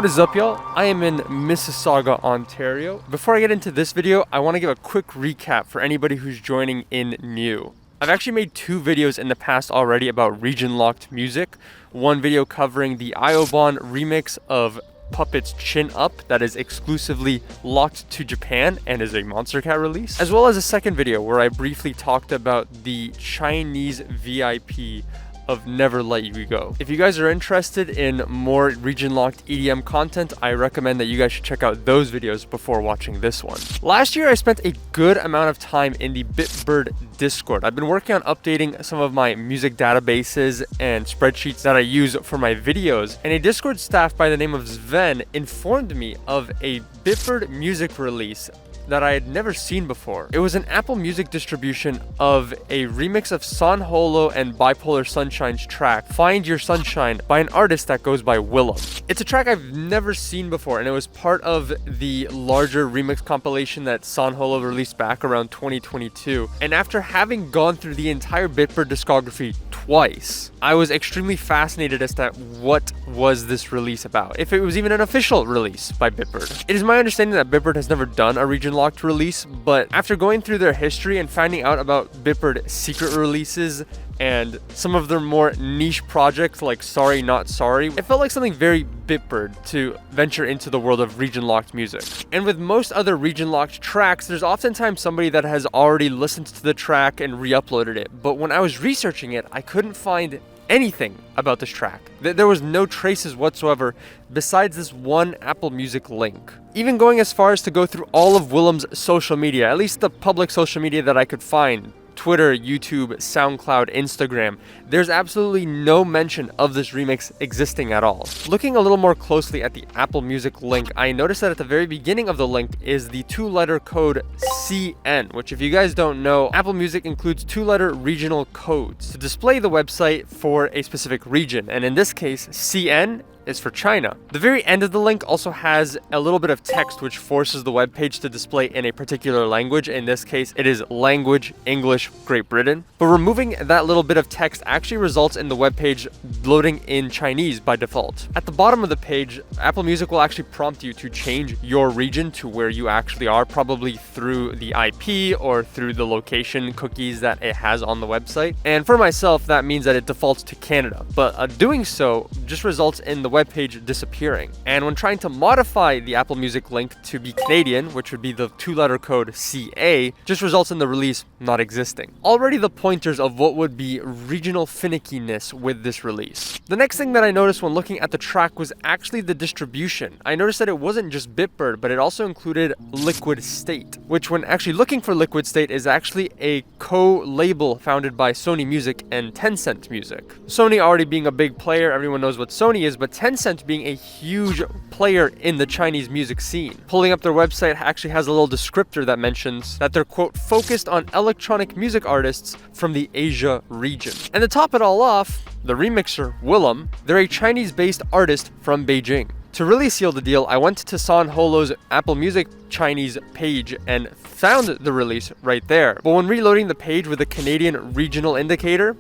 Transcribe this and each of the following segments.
What is up, y'all? I am in Mississauga, Ontario. Before I get into this video, I want to give a quick recap for anybody who's joining in new. I've actually made 2 videos in the past already about region-locked music. One video covering the Iobon remix of Puppet's Chin Up that is exclusively locked to Japan and is a Monster Cat release, as well as a second video where I briefly talked about the Chinese VIP of Never Let You Go. If you guys are interested in more region-locked EDM content, I recommend that you guys should check out those videos before watching this one. Last year, I spent a good amount of time in the Bitbird Discord. I've been working on updating some of my music databases and spreadsheets that I use for my videos, and a Discord staff by the name of Sven informed me of a Bitbird music release that I had never seen before. It was an Apple Music distribution of a remix of Holo and Bipolar Sunshine's track, Find Your Sunshine, by an artist that goes by Willim. It's a track I've never seen before, and it was part of the larger remix compilation that Holo released back around 2022. And after having gone through the entire Bitbird discography twice, I was extremely fascinated as to what was this release about, if it was even an official release by Bitbird. It is my understanding that Bitbird has never done a region-locked release, but after going through their history and finding out about Bitbird secret releases and some of their more niche projects like Sorry Not Sorry, it felt like something very Bitbird to venture into the world of region-locked music. And with most other region-locked tracks, there's oftentimes somebody that has already listened to the track and re-uploaded it. But when I was researching it, I couldn't find anything about this track. There was no traces whatsoever besides this one Apple Music link. Even going as far as to go through all of Willim's social media, at least the public social media that I could find, Twitter, YouTube, SoundCloud, Instagram, there's absolutely no mention of this remix existing at all. Looking a little more closely at the Apple Music link, I noticed that at the very beginning of the link is the 2-letter code CN, which if you guys don't know, Apple Music includes 2-letter regional codes to display the website for a specific region, and in this case, CN is for China. The very end of the link also has a little bit of text which forces the web page to display in a particular language. In this case, it is language English Great Britain. But removing that little bit of text actually results in the web page loading in Chinese by default. At the bottom of the page, Apple Music will actually prompt you to change your region to where you actually are, probably through the IP or through the location cookies that it has on the website. And for myself, that means that it defaults to Canada. But doing so just results in the web page disappearing. And when trying to modify the Apple Music link to be Canadian, which would be the 2-letter code CA, just results in the release not existing. Already the pointers of what would be regional finickiness with this release. The next thing that I noticed when looking at the track was actually the distribution. I noticed that it wasn't just Bitbird, but it also included Liquid State, which when actually looking for Liquid State is actually a co-label founded by Sony Music and Tencent Music. Sony already being a big player, everyone knows what Sony is, but Tencent being a huge player in the Chinese music scene. Pulling up their website actually has a little descriptor that mentions that they're, quote, focused on electronic music artists from the Asia region. And to top it all off, the remixer, Willim, they're a Chinese-based artist from Beijing. To really seal the deal, I went to Holo's Apple Music Chinese page and found the release right there. But when reloading the page with a Canadian regional indicator,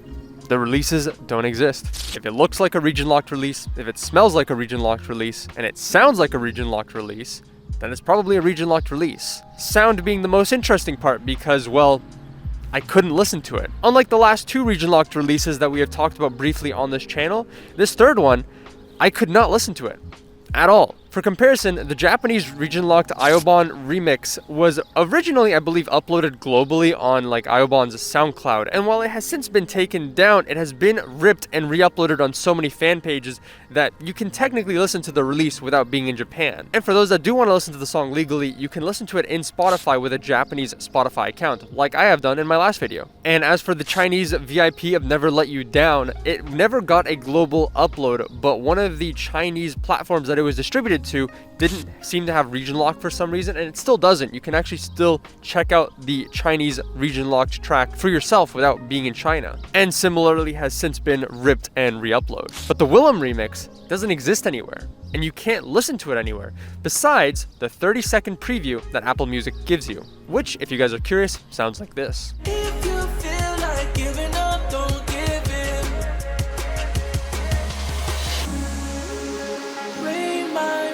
the releases don't exist. If it looks like a region-locked release, if it smells like a region-locked release, and it sounds like a region-locked release, then it's probably a region-locked release. Sound being the most interesting part because, well, I couldn't listen to it. Unlike the last 2 region-locked releases that we have talked about briefly on this channel, this third one, I could not listen to it at all. For comparison, the Japanese region-locked Iobon remix was originally, I believe, uploaded globally on like Iobon's SoundCloud, and while it has since been taken down, it has been ripped and re-uploaded on so many fan pages that you can technically listen to the release without being in Japan. And for those that do want to listen to the song legally, you can listen to it in Spotify with a Japanese Spotify account, like I have done in my last video. And as for the Chinese VIP of Never Let You Down, it never got a global upload, but one of the Chinese platforms that it was distributed to didn't seem to have region lock for some reason, and it still doesn't. You can actually still check out the Chinese region locked track for yourself without being in China, and similarly has since been ripped and re-uploaded. But the Willim remix doesn't exist anywhere, and you can't listen to it anywhere besides the 30-second preview that Apple Music gives you, which, if you guys are curious, sounds like this. If you feel like giving up, don't give in. Rain my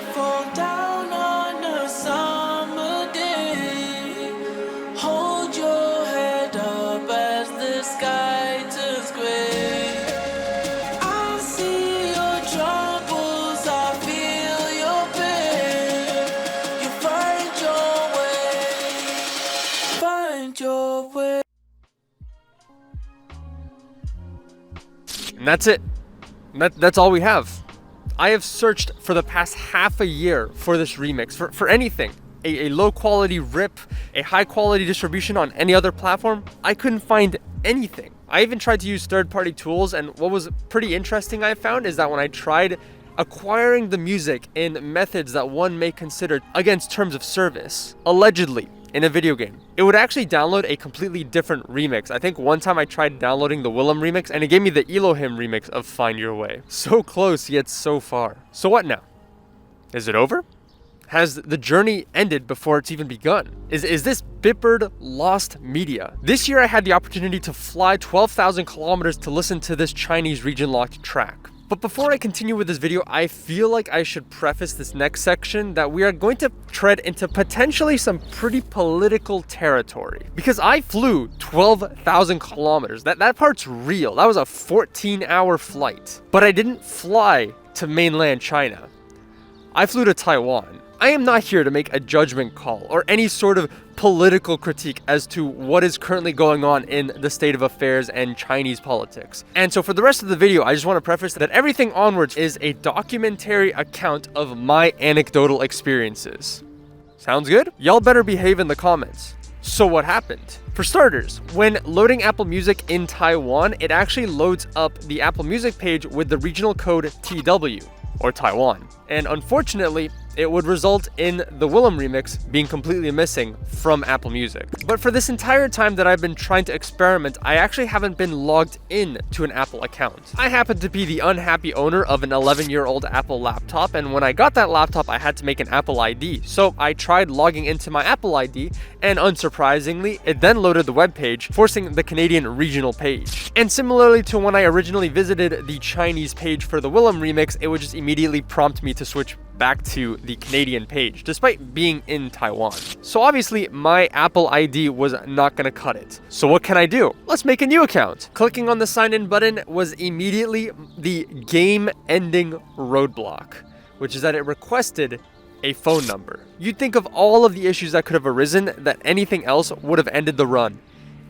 And that's it. That's all we have. I have searched for the past half a year for this remix, for anything. A low quality rip, a high quality distribution on any other platform. I couldn't find anything. I even tried to use third-party tools, and what was pretty interesting I found is that when I tried acquiring the music in methods that one may consider against terms of service, allegedly in a video game, it would actually download a completely different remix. I think one time I tried downloading the Willim remix and it gave me the Elohim remix of Find Your Way. So close yet so far. So what now? Is it over? Has the journey ended before it's even begun? Is this Bitbird lost media? This year I had the opportunity to fly 12,000 kilometers to listen to this Chinese region-locked track. But before I continue with this video, I feel like I should preface this next section that we are going to tread into potentially some pretty political territory. Because I flew 12,000 kilometers. That part's real. That was a 14-hour flight. But I didn't fly to mainland China. I flew to Taiwan. I am not here to make a judgment call or any sort of political critique as to what is currently going on in the state of affairs and Chinese politics. And so for the rest of the video, I just want to preface that everything onwards is a documentary account of my anecdotal experiences. Sounds good? Y'all better behave in the comments. So what happened? For starters, when loading Apple Music in Taiwan, it actually loads up the Apple Music page with the regional code TW, or Taiwan. And unfortunately, it would result in the Willim remix being completely missing from Apple Music. But for this entire time that I've been trying to experiment, I actually haven't been logged in to an Apple account. I happen to be the unhappy owner of an 11-year-old Apple laptop, and when I got that laptop, I had to make an Apple ID. So I tried logging into my Apple ID, and unsurprisingly, it then loaded the web page, forcing the Canadian regional page. And similarly to when I originally visited the Chinese page for the Willim remix, it would just immediately prompt me to switch back to the Canadian page, despite being in Taiwan. So obviously, my Apple ID was not gonna cut it. So what can I do? Let's make a new account. Clicking on the sign in button was immediately the game-ending roadblock, which is that it requested a phone number. You'd think of all of the issues that could have arisen, that anything else would have ended the run.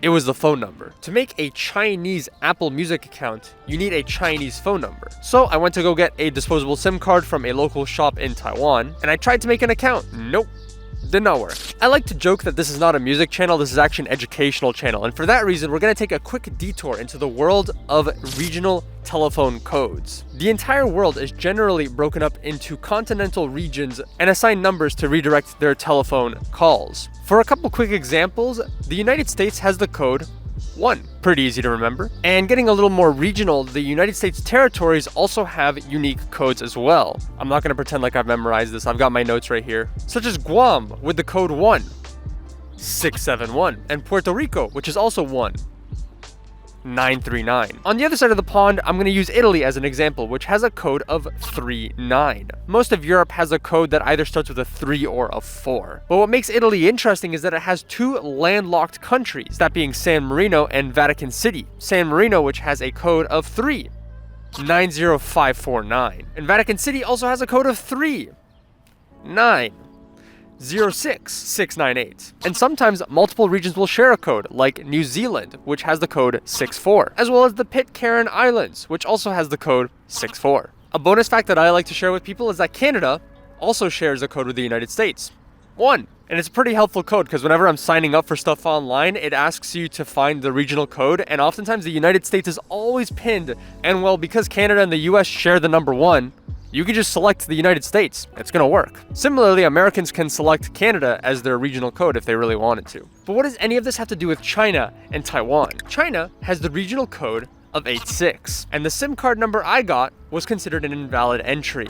It was the phone number. To make a Chinese Apple Music account, you need a Chinese phone number. So I went to go get a disposable SIM card from a local shop in Taiwan, and I tried to make an account. Nope. Did not work. I like to joke that this is not a music channel, this is actually an educational channel, and for that reason, we're going to take a quick detour into the world of regional telephone codes. The entire world is generally broken up into continental regions and assign numbers to redirect their telephone calls. For a couple quick examples, the United States has the code 1. Pretty easy to remember. And getting a little more regional, the United States territories also have unique codes as well. I'm not going to pretend like I've memorized this. I've got my notes right here. Such as Guam with the code 1,671, and Puerto Rico, which is also 1,939. On the other side of the pond, I'm going to use Italy as an example, which has a code of 39. Most of Europe has a code that either starts with a 3 or a 4. But what makes Italy interesting is that it has two landlocked countries, that being San Marino and Vatican City. San Marino, which has a code of 3, 90549. And Vatican City also has a code of 3, 90698. And sometimes multiple regions will share a code, like New Zealand, which has the code 64, as well as the Pitcairn Islands, which also has the code 64. A bonus fact that I like to share with people is that Canada also shares a code with the United States, 1. And it's a pretty helpful code because whenever I'm signing up for stuff online, it asks you to find the regional code, and oftentimes the United States is always pinned, and well, because Canada and the US share the number 1, you can just select the United States. It's gonna work. Similarly, Americans can select Canada as their regional code if they really wanted to. But what does any of this have to do with China and Taiwan? China has the regional code of 86, and the SIM card number I got was considered an invalid entry.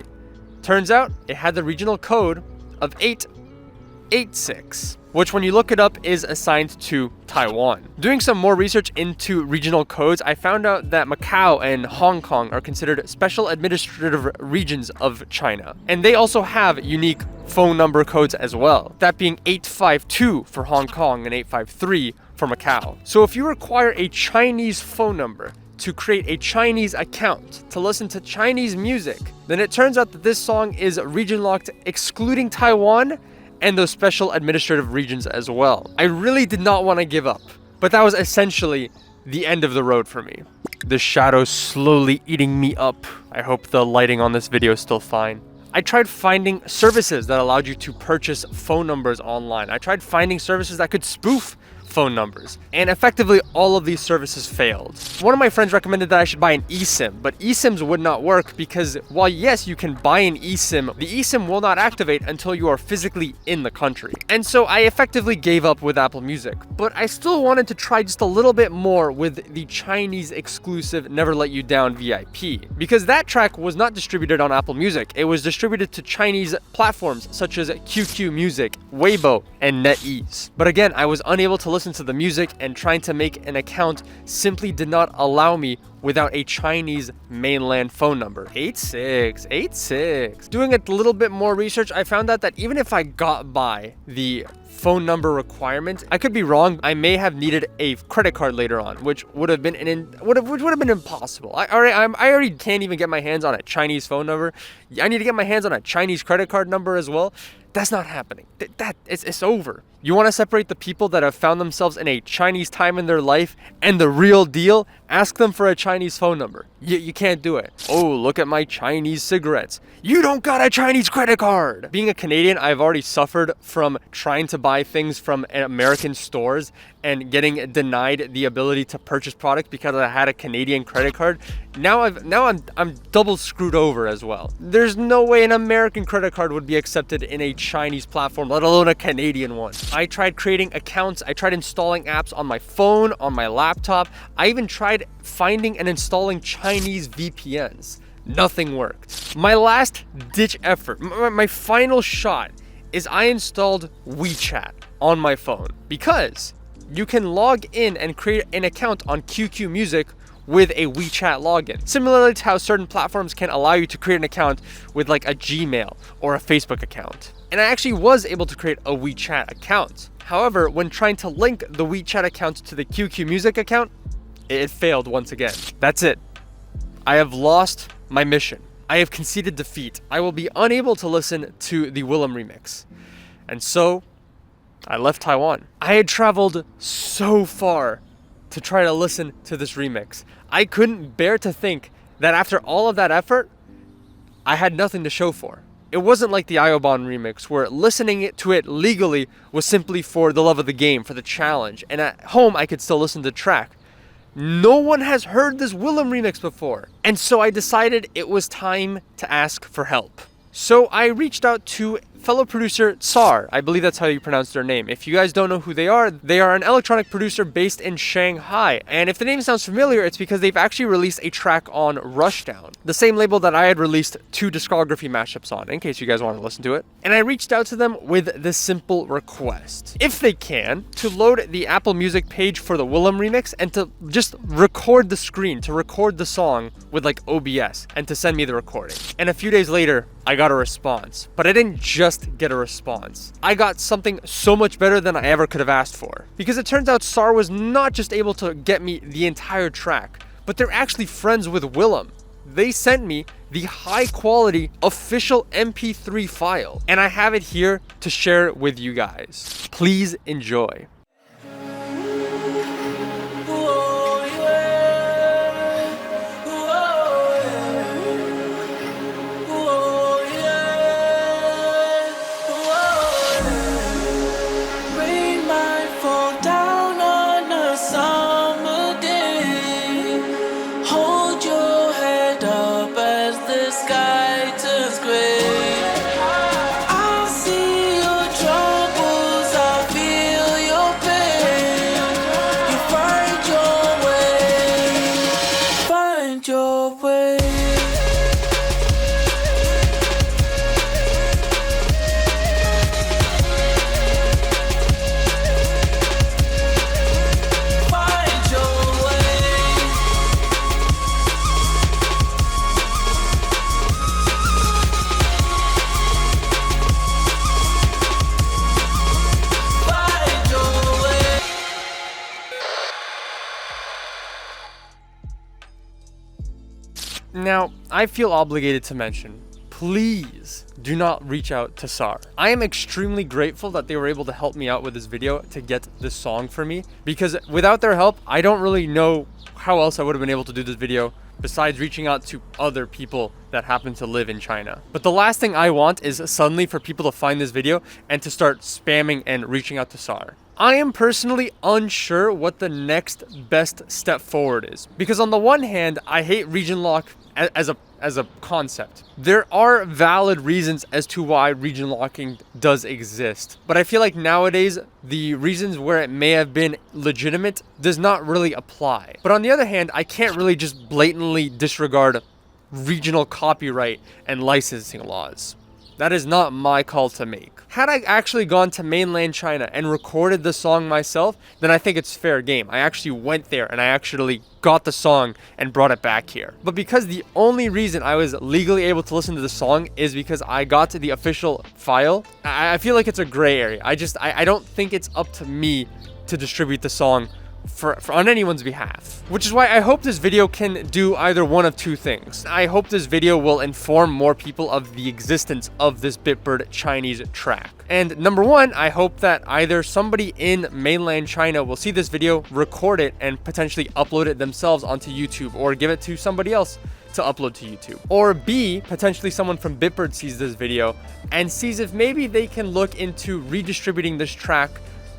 Turns out, it had the regional code of 886, which when you look it up is assigned to Taiwan. Doing some more research into regional codes, I found out that Macau and Hong Kong are considered special administrative regions of China. And they also have unique phone number codes as well, that being 852 for Hong Kong and 853 for Macau. So if you require a Chinese phone number to create a Chinese account to listen to Chinese music, then it turns out that this song is region locked excluding Taiwan and those special administrative regions as well. I really did not want to give up, but that was essentially the end of the road for me. The shadow's slowly eating me up. I hope the lighting on this video is still fine. I tried finding services that allowed you to purchase phone numbers online. I tried finding services that could spoof phone numbers, and effectively all of these services failed. One of my friends recommended that I should buy an eSIM, but eSIMs would not work because while yes, you can buy an eSIM, the eSIM will not activate until you are physically in the country. And so I effectively gave up with Apple Music, but I still wanted to try just a little bit more with the Chinese exclusive Never Let You Down VIP, because that track was not distributed on Apple Music. It was distributed to Chinese platforms such as QQ Music, Weibo, and NetEase. But again, I was unable to listen to the music, and trying to make an account simply did not allow me without a Chinese mainland phone number. 8686. Doing a little bit more research, I found out that even if I got by the phone number requirement, I could be wrong. I may have needed a credit card later on, which would have been impossible. I already can't even get my hands on a Chinese phone number. I need to get my hands on a Chinese credit card number as well. That's not happening. It's over. You want to separate the people that have found themselves in a Chinese time in their life and the real deal? Ask them for a Chinese phone number. You can't do it. Oh, look at my Chinese cigarettes. You don't got a Chinese credit card. Being a Canadian, I've already suffered from trying to buy things from American stores and getting denied the ability to purchase products because I had a Canadian credit card. Now I'm double screwed over as well. There's no way an American credit card would be accepted in a Chinese platform, let alone a Canadian one. I tried creating accounts, I tried installing apps on my phone, on my laptop. I even tried finding and installing Chinese VPNs. Nothing worked. My last ditch effort, my final shot, is I installed WeChat on my phone, because you can log in and create an account on QQ Music with a WeChat login. Similarly to how certain platforms can allow you to create an account with like a Gmail or a Facebook account. And I actually was able to create a WeChat account. However, when trying to link the WeChat account to the QQ Music account, it failed once again. That's it. I have lost my mission. I have conceded defeat. I will be unable to listen to the Willim remix. And so, I left Taiwan. I had traveled so far to try to listen to this remix. I couldn't bear to think that after all of that effort, I had nothing to show for. It wasn't like the Iobon remix, where listening to it legally was simply for the love of the game, for the challenge, and at home I could still listen to the track. No one has heard this Willim remix before, and so I decided it was time to ask for help. So I reached out to fellow producer Tsar. I believe that's how you pronounce their name. If you guys don't know who they are an electronic producer based in Shanghai. And if the name sounds familiar, it's because they've actually released a track on Rushdown, the same label that I had released 2 discography mashups on, in case you guys want to listen to it. And I reached out to them with this simple request, if they can, to load the Apple Music page for the Willim remix and to just record the screen, to record the song with like OBS and to send me the recording. And a few days later, I got a response, but I didn't just get a response. I got something so much better than I ever could have asked for. Because it turns out SAR was not just able to get me the entire track, but they're actually friends with Willim. They sent me the high quality official MP3 file, and I have it here to share it with you guys. Please enjoy. Now, I feel obligated to mention, please do not reach out to SAR. I am extremely grateful that they were able to help me out with this video to get this song for me, because without their help, I don't really know how else I would have been able to do this video besides reaching out to other people that happen to live in China. But the last thing I want is suddenly for people to find this video and to start spamming and reaching out to SAR. I am personally unsure what the next best step forward is, because on the one hand, I hate region lock as a concept. There are valid reasons as to why region locking does exist, but I feel like nowadays the reasons where it may have been legitimate does not really apply. But on the other hand, I can't really just blatantly disregard regional copyright and licensing laws. That is not my call to make. Had I actually gone to mainland China and recorded the song myself, then I think it's fair game. I actually went there and I actually got the song and brought it back here. But because the only reason I was legally able to listen to the song is because I got to the official file, I feel like it's a gray area. I don't think it's up to me to distribute the song for on anyone's behalf, which is why I hope this video can do either one of two things. I hope this video will inform more people of the existence of this Bitbird Chinese track. And number one, I hope that either somebody in mainland China will see this video, record it, and potentially upload it themselves onto YouTube, or give it to somebody else to upload to YouTube. Or B, potentially someone from Bitbird sees this video and sees if maybe they can look into redistributing this track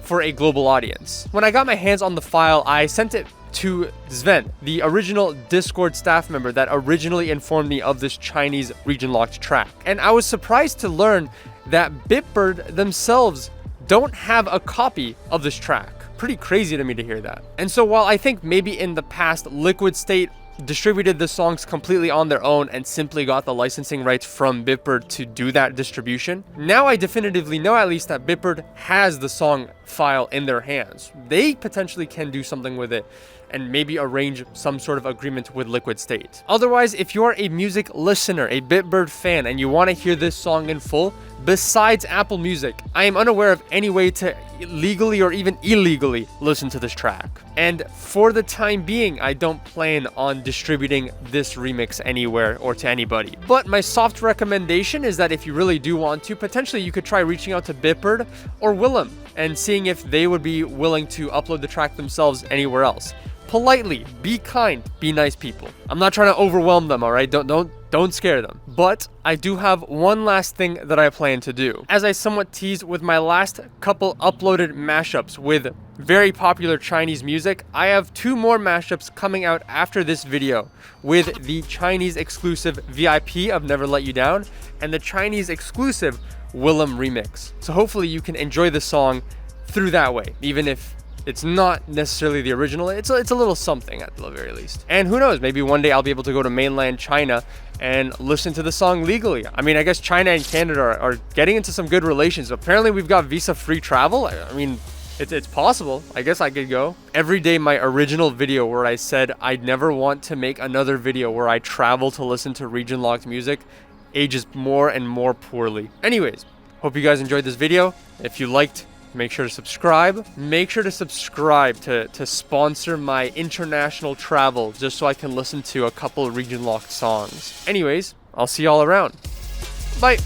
for a global audience. When I got my hands on the file, I sent it to Sven, the original Discord staff member that originally informed me of this Chinese region locked track. And I was surprised to learn that Bitbird themselves don't have a copy of this track. Pretty crazy to me to hear that. And so while I think maybe in the past Liquid State distributed the songs completely on their own and simply got the licensing rights from Bitbird to do that distribution, now I definitively know at least that Bitbird has the song file in their hands. They potentially can do something with it and maybe arrange some sort of agreement with Liquid State. Otherwise, if you are a music listener, a Bitbird fan, and you want to hear this song in full, besides Apple Music, I am unaware of any way to legally or even illegally listen to this track. And for the time being, I don't plan on distributing this remix anywhere or to anybody. But my soft recommendation is that if you really do want to, potentially you could try reaching out to Bitbird or Willim and seeing if they would be willing to upload the track themselves anywhere else. Politely, be kind, be nice people. I'm not trying to overwhelm them, all right? Don't scare them. But I do have one last thing that I plan to do. As I somewhat teased with my last couple uploaded mashups with very popular Chinese music, I have 2 more mashups coming out after this video with the Chinese exclusive VIP of Never Let You Down and the Chinese exclusive Willim remix. So hopefully you can enjoy the song through that way, even if it's not necessarily the original. It's a little something at the very least. And who knows, maybe one day I'll be able to go to mainland China and listen to the song legally. I mean, I guess China and Canada are getting into some good relations. Apparently we've got visa-free travel. I mean, it's possible. I guess I could go. Every day my original video where I said I'd never want to make another video where I travel to listen to region locked music ages more and more poorly. Anyways, hope you guys enjoyed this video. If you liked, make sure to subscribe. Make sure to subscribe to sponsor my international travel, just so I can listen to a couple of region locked songs. Anyways, I'll see y'all around. Bye.